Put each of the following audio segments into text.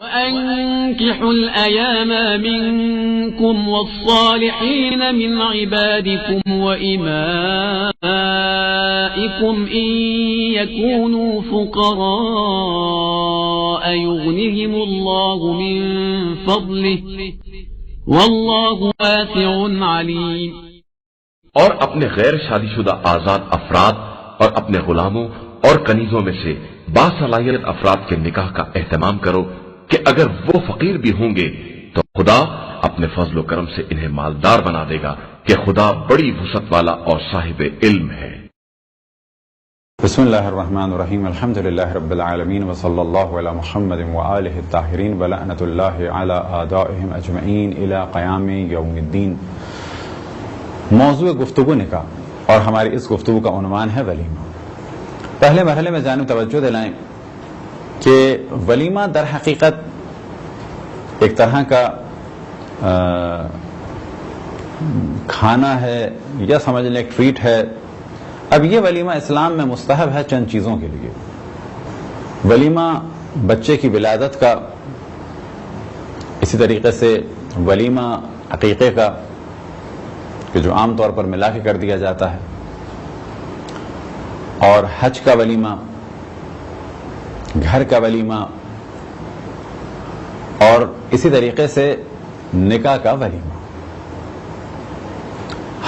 وأنكحوا الأيام منكم والصالحين من عبادكم وإمائكم إن يكونوا فقراء يغنهم الله من فضله والله واسع عليم۔ اور اپنے غیر شادی شدہ آزاد افراد اور اپنے غلاموں اور کنیزوں میں سے باصلاحیت افراد کے نکاح کا اہتمام کرو کہ اگر وہ فقیر بھی ہوں گے تو خدا اپنے فضل و کرم سے انہیں مالدار بنا دے گا کہ خدا بڑی وسعت والا اور صاحب علم ہے۔ بسم اللہ الرحمن الرحیم، الحمد للہ رب العالمین وصلی اللہ علی محمد وآلہ الطاہرین ولعنۃ اللہ علی اعدائہم اجمعین الی قیام یوم الدین۔ موضوع گفتگو نکاح اور ہماری اس گفتگو کا عنوان ہے ولیمہ۔ پہلے مرحلے میں جانب توجہ دلائیں کہ ولیمہ در حقیقت ایک طرح کا کھانا ہے یا سمجھ لیں ایک ٹریٹ ہے۔ اب یہ ولیمہ اسلام میں مستحب ہے چند چیزوں کے لیے۔ ولیمہ بچے کی ولادت کا، اسی طریقے سے ولیمہ عقیقے کا کہ جو عام طور پر ملا کے کر دیا جاتا ہے، اور حج کا ولیمہ، گھر کا ولیمہ، اور اسی طریقے سے نکاح کا ولیمہ۔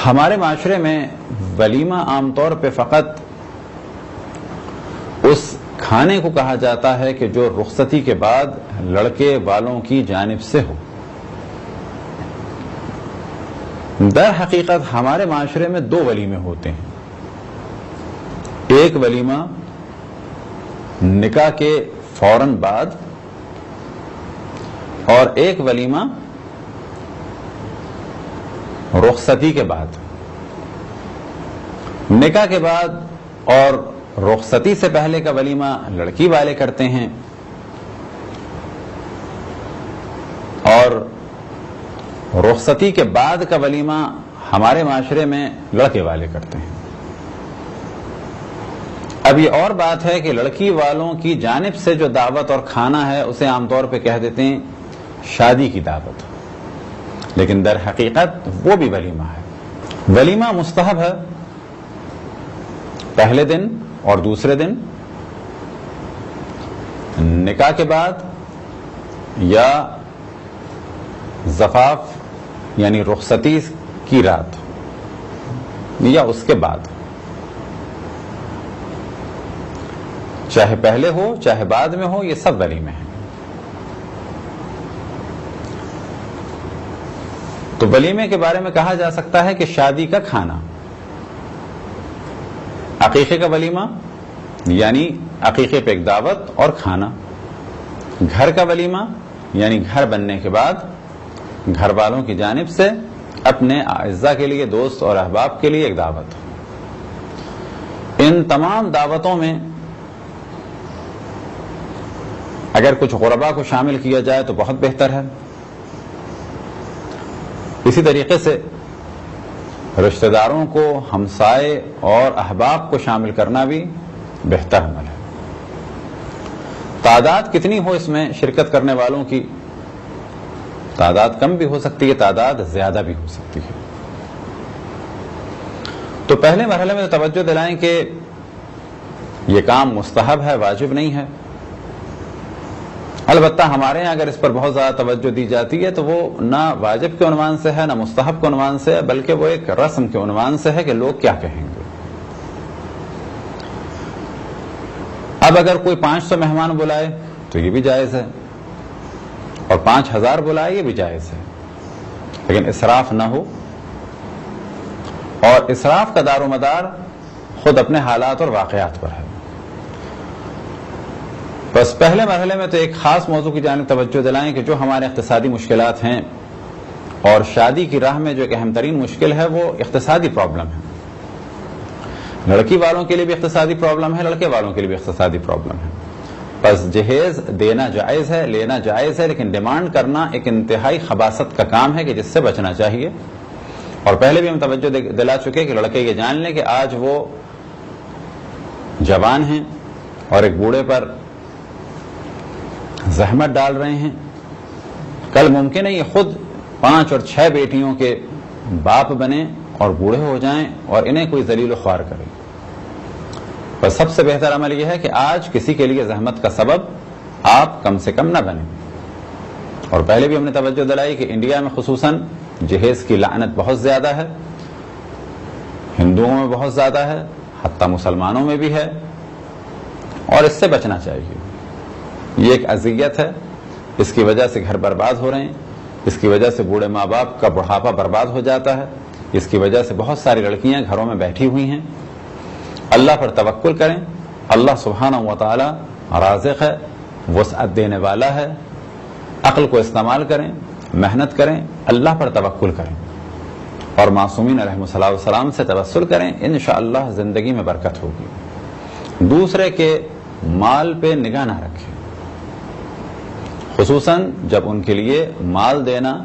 ہمارے معاشرے میں ولیمہ عام طور پہ فقط اس کھانے کو کہا جاتا ہے کہ جو رخصتی کے بعد لڑکے والوں کی جانب سے ہو۔ در حقیقت ہمارے معاشرے میں دو ولیمے ہوتے ہیں، ایک ولیمہ نکاح کے فوراً بعد اور ایک ولیمہ رخصتی کے بعد۔ نکاح کے بعد اور رخصتی سے پہلے کا ولیمہ لڑکی والے کرتے ہیں، اور رخصتی کے بعد کا ولیمہ ہمارے معاشرے میں لڑکے والے کرتے ہیں۔ اب یہ اور بات ہے کہ لڑکی والوں کی جانب سے جو دعوت اور کھانا ہے اسے عام طور پہ کہہ دیتے ہیں شادی کی دعوت، لیکن در حقیقت وہ بھی ولیمہ ہے۔ ولیمہ مستحب ہے پہلے دن اور دوسرے دن، نکاح کے بعد یا زفاف یعنی رخصتی کی رات یا اس کے بعد، چاہے پہلے ہو چاہے بعد میں ہو، یہ سب ولیمے ہیں۔ تو ولیمے کے بارے میں کہا جا سکتا ہے کہ شادی کا کھانا، عقیقے کا ولیمہ یعنی عقیقے پہ ایک دعوت اور کھانا، گھر کا ولیمہ یعنی گھر بننے کے بعد گھر والوں کی جانب سے اپنے اعزاء کے لیے، دوست اور احباب کے لیے ایک دعوت۔ ان تمام دعوتوں میں اگر کچھ غربا کو شامل کیا جائے تو بہت بہتر ہے۔ اسی طریقے سے رشتہ داروں کو، ہمسائے اور احباب کو شامل کرنا بھی بہتر عمل ہے۔ تعداد کتنی ہو اس میں شرکت کرنے والوں کی، تعداد کم بھی ہو سکتی ہے، تعداد زیادہ بھی ہو سکتی ہے۔ تو پہلے مرحلے میں توجہ دلائیں کہ یہ کام مستحب ہے، واجب نہیں ہے۔ البتہ ہمارے یہاں اگر اس پر بہت زیادہ توجہ دی جاتی ہے تو وہ نہ واجب کے عنوان سے ہے، نہ مستحب کے عنوان سے ہے، بلکہ وہ ایک رسم کے عنوان سے ہے کہ لوگ کیا کہیں گے۔ اب اگر کوئی 500 مہمان بلائے تو یہ بھی جائز ہے، اور 5000 بلائے یہ بھی جائز ہے، لیکن اسراف نہ ہو، اور اسراف کا دار و مدار خود اپنے حالات اور واقعات پر ہے۔ بس پہلے مرحلے میں تو ایک خاص موضوع کی جانب توجہ دلائیں کہ جو ہمارے اقتصادی مشکلات ہیں، اور شادی کی راہ میں جو ایک اہم ترین مشکل ہے وہ اقتصادی پرابلم ہے۔ لڑکی والوں کے لیے بھی اقتصادی پرابلم ہے، لڑکے والوں کے لیے بھی اقتصادی پرابلم ہے۔ بس جہیز دینا جائز ہے، لینا جائز ہے، لیکن ڈیمانڈ کرنا ایک انتہائی خباثت کا کام ہے کہ جس سے بچنا چاہیے۔ اور پہلے بھی ہم توجہ دلا چکے کہ لڑکے یہ جان لیں کہ آج وہ جوان ہیں اور ایک بوڑھے پر زحمت ڈال رہے ہیں. کل ممکن ہے یہ خود 5 اور 6 بیٹیوں کے باپ بنے اور بوڑھے ہو جائیں اور انہیں کوئی ذلیل و خوار کرے. پر سب سے بہتر عمل یہ ہے کہ آج کسی کے لیے زحمت کا سبب آپ کم سے کم نہ بنیں. اور پہلے بھی ہم نے توجہ دلائی کہ انڈیا میں خصوصاً جہیز کی لعنت بہت زیادہ ہے، ہندوؤں میں بہت زیادہ ہے، حتیٰ مسلمانوں میں بھی ہے، اور اس سے بچنا چاہیے. یہ ایک اذیت ہے، اس کی وجہ سے گھر برباد ہو رہے ہیں، اس کی وجہ سے بوڑھے ماں باپ کا بڑھاپا برباد ہو جاتا ہے، اس کی وجہ سے بہت ساری لڑکیاں گھروں میں بیٹھی ہوئی ہیں. اللہ پر توکل کریں. اللہ سبحانہ و تعالی رازق ہے، وسعت دینے والا ہے. عقل کو استعمال کریں، محنت کریں، اللہ پر توکل کریں اور معصومین علیہ السلام سے توسل کریں. انشاءاللہ زندگی میں برکت ہوگی. دوسرے کے مال پہ نگاہ نہ رکھیں، خصوصاً جب ان کے لیے مال دینا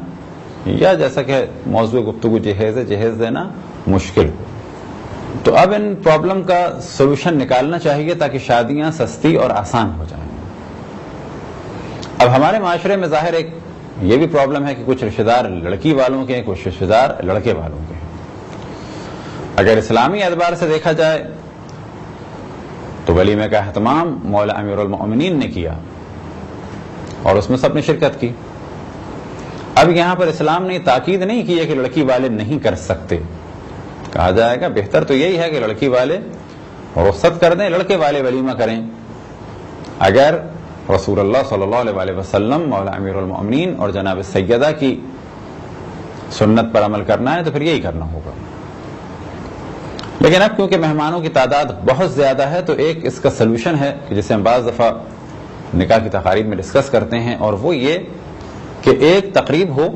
یا جیسا کہ موضوع گفتگو جہیز دینا مشکل ہو. تو اب ان پرابلم کا سولوشن نکالنا چاہیے تاکہ شادیاں سستی اور آسان ہو جائیں. اب ہمارے معاشرے میں ظاہر ایک یہ بھی پرابلم ہے کہ کچھ رشتہ دار لڑکی والوں کے ہیں، کچھ رشتہ دار لڑکے والوں کے ہیں. اگر اسلامی اعتبار سے دیکھا جائے تو ولیمے کا اہتمام مولا امیر المؤمنین نے کیا اور اس میں سب نے شرکت کی. اب یہاں پر اسلام نے تاکید نہیں کی ہے کہ لڑکی والے نہیں کر سکتے. کہا جائے گا بہتر تو یہی ہے کہ لڑکی والے رخصت کر دیں، لڑکے والے ولیمہ کریں. اگر رسول اللہ صلی اللہ علیہ وسلم، مولا امیر المؤمنین اور جناب سیدہ کی سنت پر عمل کرنا ہے تو پھر یہی کرنا ہوگا. لیکن اب کیونکہ مہمانوں کی تعداد بہت زیادہ ہے تو ایک اس کا سلوشن ہے کہ جسے ہم بعض دفعہ نکاح کی تقاریب میں ڈسکس کرتے ہیں، اور وہ یہ کہ ایک تقریب ہو،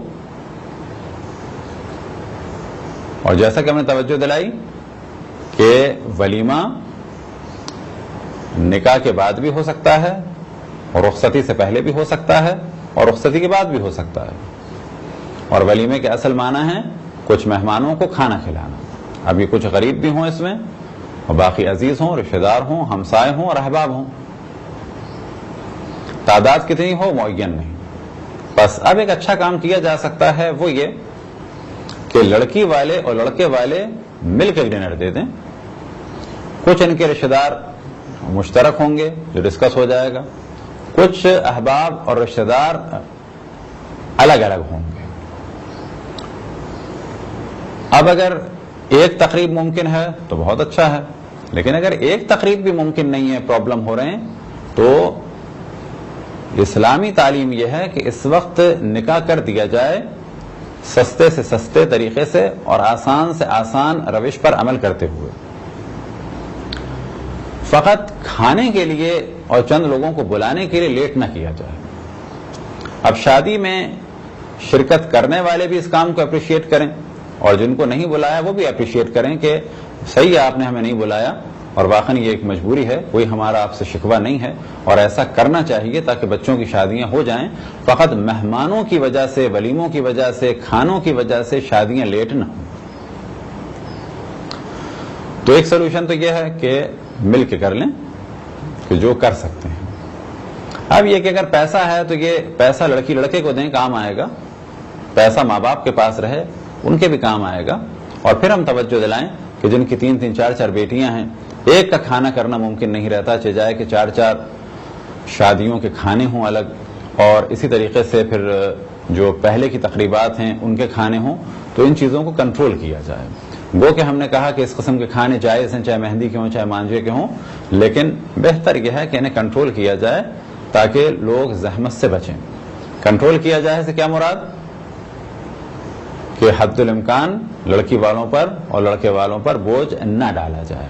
اور جیسا کہ ہم نے توجہ دلائی کہ ولیمہ نکاح کے بعد بھی ہو سکتا ہے اور رخصتی سے پہلے بھی ہو سکتا ہے اور رخصتی کے بعد بھی ہو سکتا ہے. اور ولیمے کے اصل معنی ہے کچھ مہمانوں کو کھانا کھلانا. اب یہ کچھ غریب بھی ہوں اس میں اور باقی عزیز ہوں، رشتہ دار ہوں، ہمسائے ہوں اور احباب ہوں. تعداد کتنی ہو معین نہیں. بس اب ایک اچھا کام کیا جا سکتا ہے، وہ یہ کہ لڑکی والے اور لڑکے والے مل کے ڈنر دے دیں. کچھ ان کے رشتہ دار مشترک ہوں گے جو ڈسکس ہو جائے گا، کچھ احباب اور رشتہ دار الگ الگ ہوں گے. اب اگر ایک تقریب ممکن ہے تو بہت اچھا ہے، لیکن اگر ایک تقریب بھی ممکن نہیں ہے، پرابلم ہو رہے ہیں، تو اسلامی تعلیم یہ ہے کہ اس وقت نکاح کر دیا جائے سستے سے سستے طریقے سے اور آسان سے آسان روش پر عمل کرتے ہوئے. فقط کھانے کے لیے اور چند لوگوں کو بلانے کے لیے لیٹ نہ کیا جائے. اب شادی میں شرکت کرنے والے بھی اس کام کو اپریشیٹ کریں اور جن کو نہیں بلایا وہ بھی اپریشیٹ کریں کہ صحیح ہے آپ نے ہمیں نہیں بلایا اور واقعی یہ ایک مجبوری ہے، کوئی ہمارا آپ سے شکوہ نہیں ہے اور ایسا کرنا چاہیے تاکہ بچوں کی شادیاں ہو جائیں. فقط مہمانوں کی وجہ سے، ولیموں کی وجہ سے، کھانوں کی وجہ سے شادیاں لیٹ نہ ہوں. تو ایک سولوشن تو یہ ہے کہ مل کے کر لیں کہ جو کر سکتے ہیں. اب یہ کہ اگر پیسہ ہے تو یہ پیسہ لڑکی لڑکے کو دیں، کام آئے گا. پیسہ ماں باپ کے پاس رہے، ان کے بھی کام آئے گا. اور پھر ہم توجہ دلائیں کہ جن کی 3-3 4-4 بیٹیاں ہیں، ایک کا کھانا کرنا ممکن نہیں رہتا، چاہے جائے کہ 4-4 شادیوں کے کھانے ہوں الگ، اور اسی طریقے سے پھر جو پہلے کی تقریبات ہیں ان کے کھانے ہوں. تو ان چیزوں کو کنٹرول کیا جائے. گو کہ ہم نے کہا کہ اس قسم کے کھانے جائز ہیں، چاہے مہندی کے ہوں چاہے مانجے کے ہوں، لیکن بہتر یہ ہے کہ انہیں کنٹرول کیا جائے تاکہ لوگ زحمت سے بچیں. کنٹرول کیا جائے سے کیا مراد؟ کہ حد الامکان لڑکی والوں پر اور لڑکے والوں پر بوجھ نہ ڈالا جائے.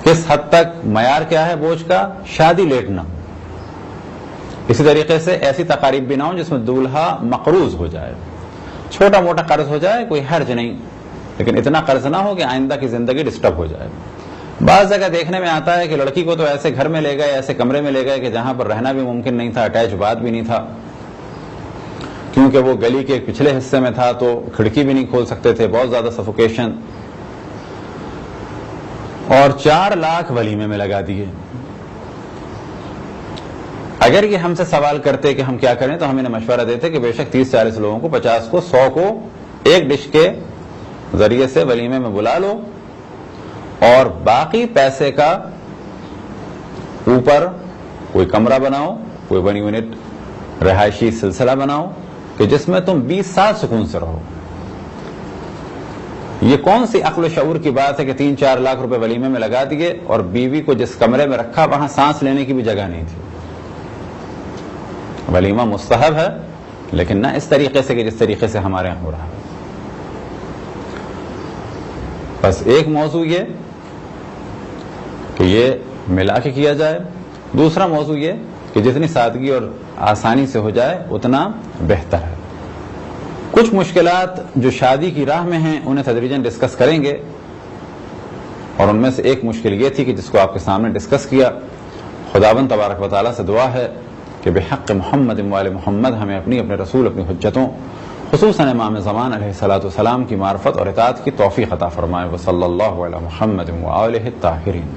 کس حد تک معیار کیا ہے بوجھ کا؟ شادی لیٹ نہ ہو. اسی طریقے سے ایسی تقاریب بھی نہ ہو جس میں دولہا مقروض ہو جائے. چھوٹا موٹا قرض ہو جائے کوئی حرج نہیں، لیکن اتنا قرض نہ ہو کہ آئندہ کی زندگی ڈسٹرب ہو جائے. بعض جگہ دیکھنے میں آتا ہے کہ لڑکی کو تو ایسے گھر میں لے گئے، ایسے کمرے میں لے گئے کہ جہاں پر رہنا بھی ممکن نہیں تھا، اٹیچ باتھ بھی نہیں تھا، کیونکہ وہ گلی کے پچھلے حصے میں تھا تو کھڑکی بھی نہیں کھول سکتے تھے، بہت زیادہ سفوکیشن. اور 4 لاکھ ولیمے میں لگا دیے. اگر یہ ہم سے سوال کرتے کہ ہم کیا کریں تو ہم انہیں مشورہ دیتے کہ بے شک 30-40 لوگوں کو، 50 کو، 100 کو ایک ڈش کے ذریعے سے ولیمے میں بلا لو، اور باقی پیسے کا اوپر کوئی کمرہ بناؤ، کوئی 1 یونٹ رہائشی سلسلہ بناؤ کہ جس میں تم 20 سال سکون سے رہو۔ یہ کون سی عقل و شعور کی بات ہے کہ 3-4 لاکھ روپے ولیمے میں لگا دیے اور بیوی کو جس کمرے میں رکھا وہاں سانس لینے کی بھی جگہ نہیں تھی۔ ولیمہ مستحب ہے لیکن نہ اس طریقے سے کہ جس طریقے سے ہمارے یہاں ہو رہا ہے۔ بس ایک موضوع یہ کہ یہ ملا کے کیا جائے، دوسرا موضوع یہ کہ جتنی سادگی اور آسانی سے ہو جائے اتنا بہتر ہے۔ کچھ مشکلات جو شادی کی راہ میں ہیں انہیں تدریجاً ڈسکس کریں گے، اور ان میں سے ایک مشکل یہ تھی کہ جس کو آپ کے سامنے ڈسکس کیا۔ خداوند تبارک و تعالیٰ سے دعا ہے کہ بحق محمد وآل محمد ہمیں اپنے رسول، اپنی حجتوں، خصوصاً امام زمان علیہ الصلوۃ والسلام کی معرفت اور اطاعت کی توفیق عطا فرمائے۔ وصلی اللہ علی محمد وآلہ الطاہرین۔